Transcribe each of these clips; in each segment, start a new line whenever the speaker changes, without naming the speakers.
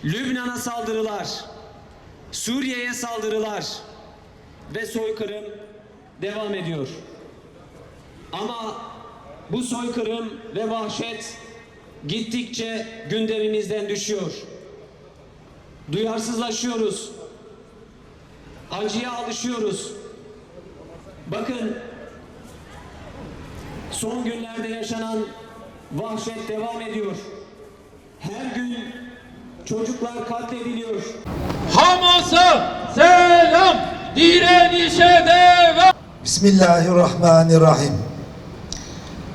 Lübnan'a saldırılar, Suriye'ye saldırılar ve soykırım devam ediyor. Ama bu soykırım ve vahşet gittikçe gündemimizden düşüyor. Duyarsızlaşıyoruz. Acıya alışıyoruz. Bakın, son günlerde yaşanan vahşet devam ediyor. Her gün çocuklar katlediliyor.
Hamas'a selam, direnişe devam.
Bismillahirrahmanirrahim.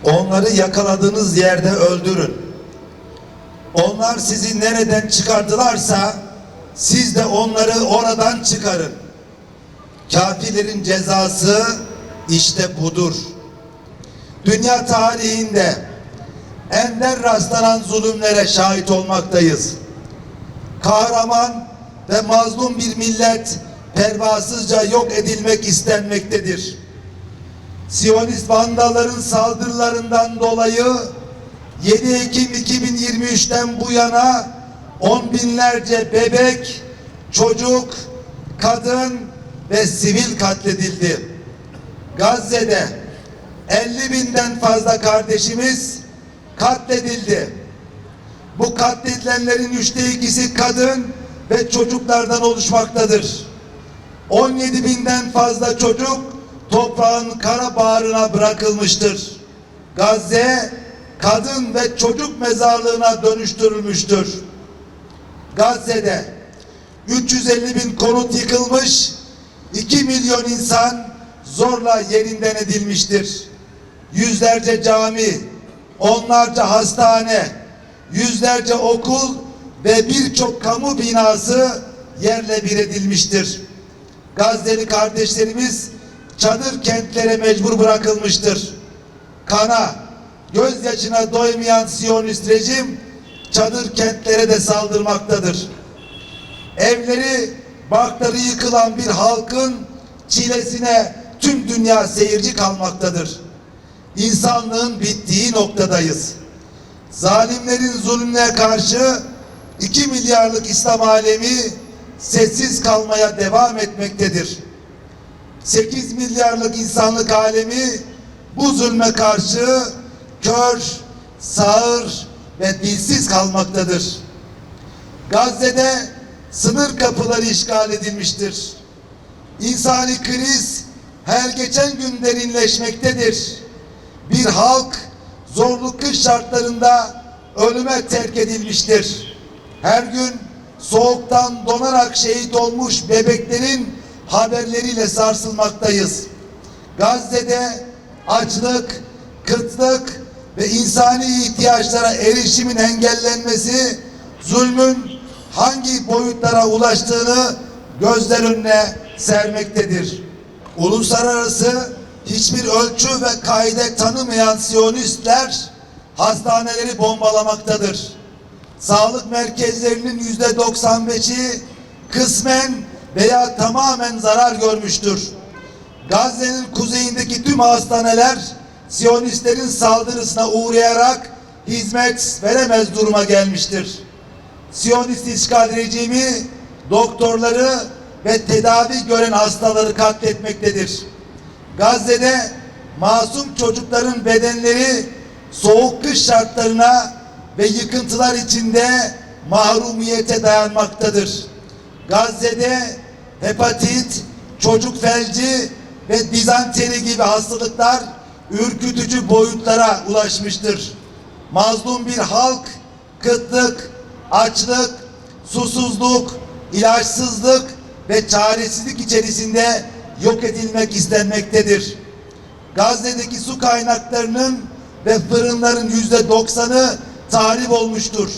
Onları yakaladığınız yerde öldürün. Onlar sizi nereden çıkardılarsa siz de onları oradan çıkarın. Kafirlerin cezası işte budur. Dünya tarihinde ender rastlanan zulümlere şahit olmaktayız. Kahraman ve mazlum bir millet pervasızca yok edilmek istenmektedir. Siyonist vandalların saldırılarından dolayı 7 Ekim 2023'ten bu yana on binlerce bebek, çocuk, kadın ve sivil katledildi. Gazze'de 50.000'den fazla kardeşimiz katledildi. Bu katledilenlerin 2/3'ü kadın ve çocuklardan oluşmaktadır. 17.000'den fazla çocuk toprağın kara bağrına bırakılmıştır. Gazze kadın ve çocuk mezarlığına dönüştürülmüştür. Gazze'de 350.000 konut yıkılmış, 2 milyon insan zorla yerinden edilmiştir. Yüzlerce cami, onlarca hastane, yüzlerce okul ve birçok kamu binası yerle bir edilmiştir. Gazze'li kardeşlerimiz çadır kentlere mecbur bırakılmıştır. Kana, gözyaşına doymayan Siyonist rejim çadır kentlere de saldırmaktadır. Evleri, barkları yıkılan bir halkın çilesine tüm dünya seyirci kalmaktadır. İnsanlığın bittiği noktadayız. Zalimlerin zulmüne karşı 2 milyarlık İslam alemi sessiz kalmaya devam etmektedir. 8 milyarlık insanlık alemi bu zulme karşı kör, sağır ve dilsiz kalmaktadır. Gazze'de sınır kapıları işgal edilmiştir. İnsani kriz her geçen gün derinleşmektedir. Bir halk zorlu kış şartlarında ölüme terk edilmiştir. Her gün soğuktan donarak şehit olmuş bebeklerin haberleriyle sarsılmaktayız. Gazze'de açlık, kıtlık ve insani ihtiyaçlara erişimin engellenmesi zulmün hangi boyutlara ulaştığını gözler önüne sermektedir. Uluslararası hiçbir ölçü ve kaide tanımayan Siyonistler hastaneleri bombalamaktadır. Sağlık merkezlerinin %95'i kısmen veya tamamen zarar görmüştür. Gazze'nin kuzeyindeki tüm hastaneler Siyonistlerin saldırısına uğrayarak hizmet veremez duruma gelmiştir. Siyonist işgal rejimi doktorları ve tedavi gören hastaları katletmektedir. Gazze'de masum çocukların bedenleri soğuk kış şartlarına ve yıkıntılar içinde mahrumiyete dayanmaktadır. Gazze'de hepatit, çocuk felci ve dizanteri gibi hastalıklar ürkütücü boyutlara ulaşmıştır. Mazlum bir halk kıtlık, açlık, susuzluk, ilaçsızlık ve çaresizlik içerisinde yok edilmek istenmektedir. Gazze'deki su kaynaklarının ve fırınların %90'ı tahrip olmuştur.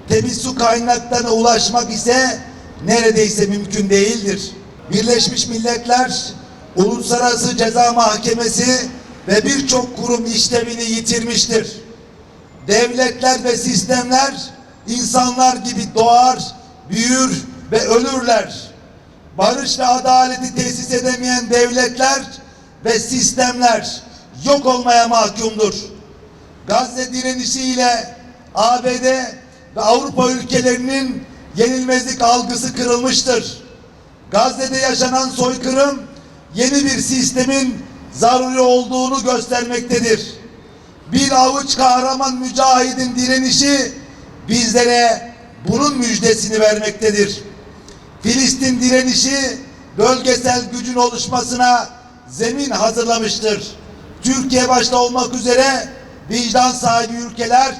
Temiz su kaynaklarına ulaşmak ise neredeyse mümkün değildir. Birleşmiş Milletler Uluslararası Ceza Mahkemesi ve birçok kurum işlevini yitirmiştir. Devletler ve sistemler insanlar gibi doğar, büyür ve ölürler. Barış ve adaleti tesis edemeyen devletler ve sistemler yok olmaya mahkumdur. Gazze direnişiyle ABD ve Avrupa ülkelerinin yenilmezlik algısı kırılmıştır. Gazze'de yaşanan soykırım yeni bir sistemin zaruri olduğunu göstermektedir. Bir avuç kahraman mücahidin direnişi bizlere bunun müjdesini vermektedir. Filistin direnişi bölgesel gücün oluşmasına zemin hazırlamıştır. Türkiye başta olmak üzere vicdan sahibi ülkeler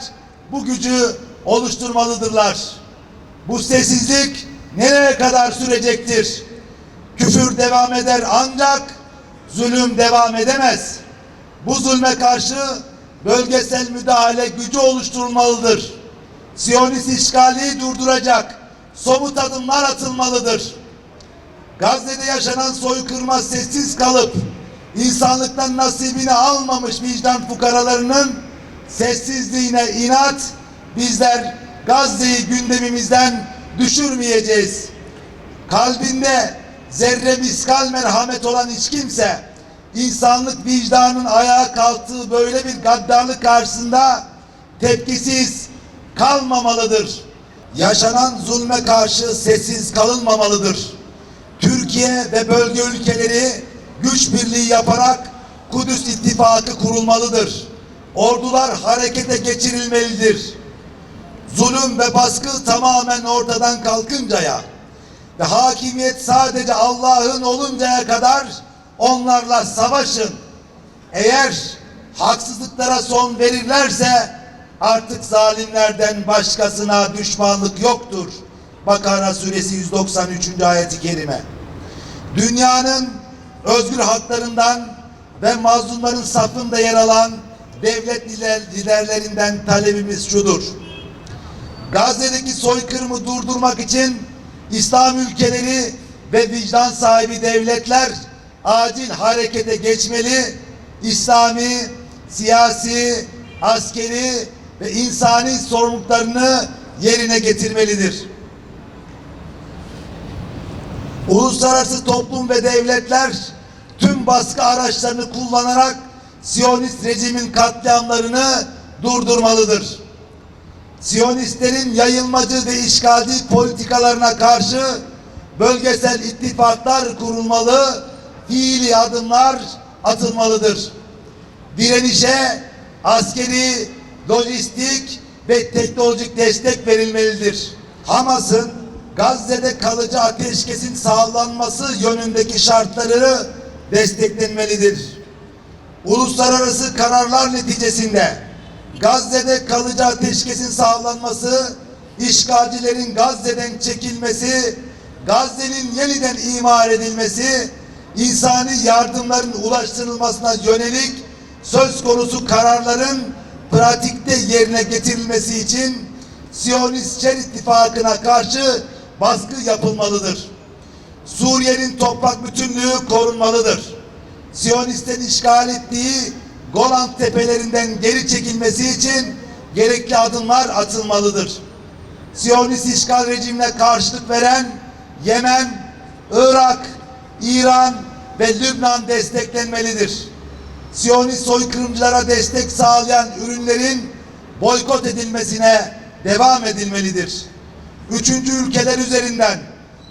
bu gücü oluşturmalıdırlar. Bu sessizlik nereye kadar sürecektir? Küfür devam eder ancak zulüm devam edemez. Bu zulme karşı bölgesel müdahale gücü oluşturulmalıdır. Siyonist işgali durduracak somut adımlar atılmalıdır. Gazze'de yaşanan soykırıma sessiz kalıp insanlıktan nasibini almamış vicdan fukaralarının sessizliğine inat, bizler Gazze'yi gündemimizden düşürmeyeceğiz. Kalbinde zerre miskal merhamet olan hiç kimse insanlık vicdanın ayağa kalktığı böyle bir gaddarlık karşısında tepkisiz kalmamalıdır. Yaşanan zulme karşı sessiz kalınmamalıdır. Türkiye ve bölge ülkeleri güç birliği yaparak Kudüs İttifakı kurulmalıdır. Ordular harekete geçirilmelidir. Zulüm ve baskı tamamen ortadan kalkıncaya ve hakimiyet sadece Allah'ın oluncaya kadar onlarla savaşın. Eğer haksızlıklara son verirlerse artık zalimlerden başkasına düşmanlık yoktur. Bakara suresi 193. ayeti kerime. Dünyanın özgür haklarından ve mazlumların safında yer alan devlet liderlerinden talebimiz şudur: Gazze'deki soykırımı durdurmak için İslam ülkeleri ve vicdan sahibi devletler acil harekete geçmeli, İslami, siyasi, askeri ve insani sorumluluklarını yerine getirmelidir. Uluslararası toplum ve devletler tüm baskı araçlarını kullanarak Siyonist rejimin katliamlarını durdurmalıdır. Siyonistlerin yayılmacı ve işgalci politikalarına karşı bölgesel ittifaklar kurulmalı, fiili adımlar atılmalıdır. Direnişe askeri, lojistik ve teknolojik destek verilmelidir. Hamas'ın Gazze'de kalıcı ateşkesin sağlanması yönündeki şartları desteklenmelidir. Uluslararası kararlar neticesinde Gazze'de kalıcı ateşkesin sağlanması, işgalcilerin Gazze'den çekilmesi, Gazze'nin yeniden imar edilmesi, insani yardımların ulaştırılmasına yönelik söz konusu kararların pratikte yerine getirilmesi için Siyonist Şer İttifakı'na karşı baskı yapılmalıdır. Suriye'nin toprak bütünlüğü korunmalıdır. Siyonistlerin işgal ettiği Golan tepelerinden geri çekilmesi için gerekli adımlar atılmalıdır. Siyonist işgal rejimine karşılık veren Yemen, Irak, İran ve Lübnan desteklenmelidir. Siyonist soykırımcılara destek sağlayan ürünlerin boykot edilmesine devam edilmelidir. Üçüncü ülkeler üzerinden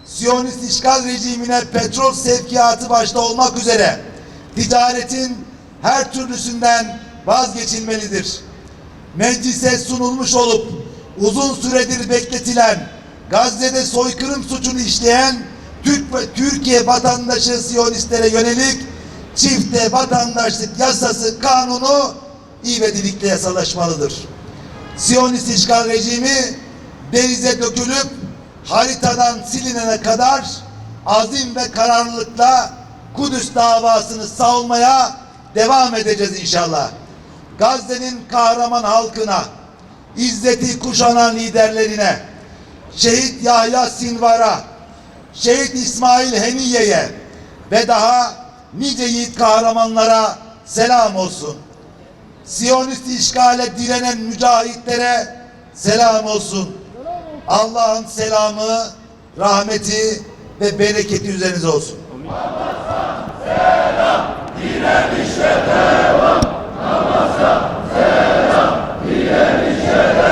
Siyonist işgal rejimine petrol sevkiyatı başta olmak üzere ticaretin her türlüsünden vazgeçilmelidir. Meclise sunulmuş olup uzun süredir bekletilen Gazze'de soykırım suçunu işleyen Türkiye vatandaşı Siyonistlere yönelik çifte vatandaşlık yasası kanunu ivedilikle yasalaşmalıdır. Siyonist işgal rejimi denize dökülüp haritadan silinene kadar azim ve kararlılıkla Kudüs davasını savunmaya devam edeceğiz inşallah. Gazze'nin kahraman halkına, izzeti kuşanan liderlerine, Şehit Yahya Sinvar'a, Şehit İsmail Heniye'ye ve daha nice yiğit kahramanlara selam olsun. Siyonist işgale direnen mücahitlere selam olsun. Allah'ın selamı, rahmeti ve bereketi üzerinize olsun.
Direnişe devam. Namaza selam. Direnişe devam.